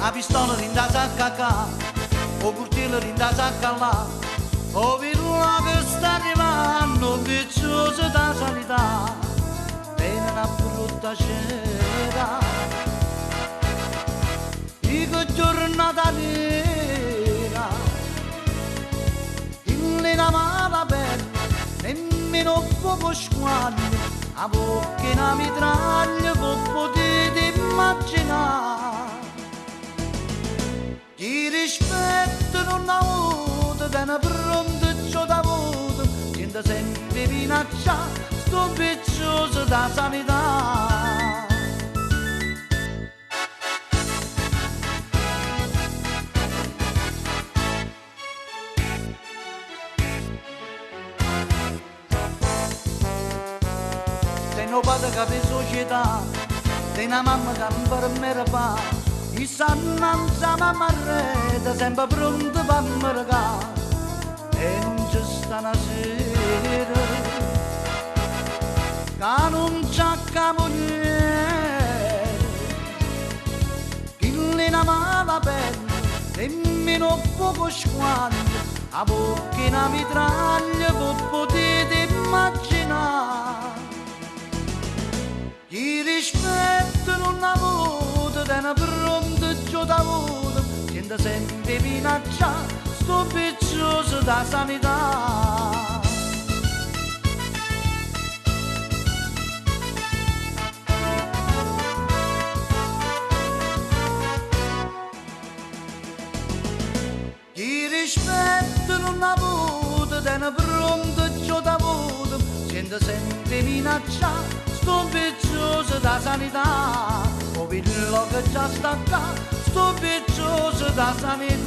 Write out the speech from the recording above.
a pistola rinda sacca qua, o curtile rinda sacca là, o virula che sta arrivando, vicciosa da sanità, viene una brutta cera, dico giornata nera, in la mala bella, nemmeno poco squaglio, a bocca una mitraglia, voi potete immaginare. Chi rispetto non ha avuto, che ne pronto ciò da avuto, gente sempre minaccia, sto piccioso da sanità. Se non vado a capire società, se una mamma che non per me fa, i sannanza mamma arreda, sempre pronta per me regà, e non ci sta una sera, che non c'ha capoliere, che ne una mala pelle, nemmeno poco squaglio, a bocca una mitraglia, voi potete immaginare. Chi rispetto non ha avuto, che ne pronto giù da avuto, gente sempre minaccia, sto piccioso da sanità. Chi rispetto non ha avuto, che ne pronto giù da avuto, gente sempre minaccia, sto piccioso da sanità, o pillo che già sta qua, sto piccioso da sanità.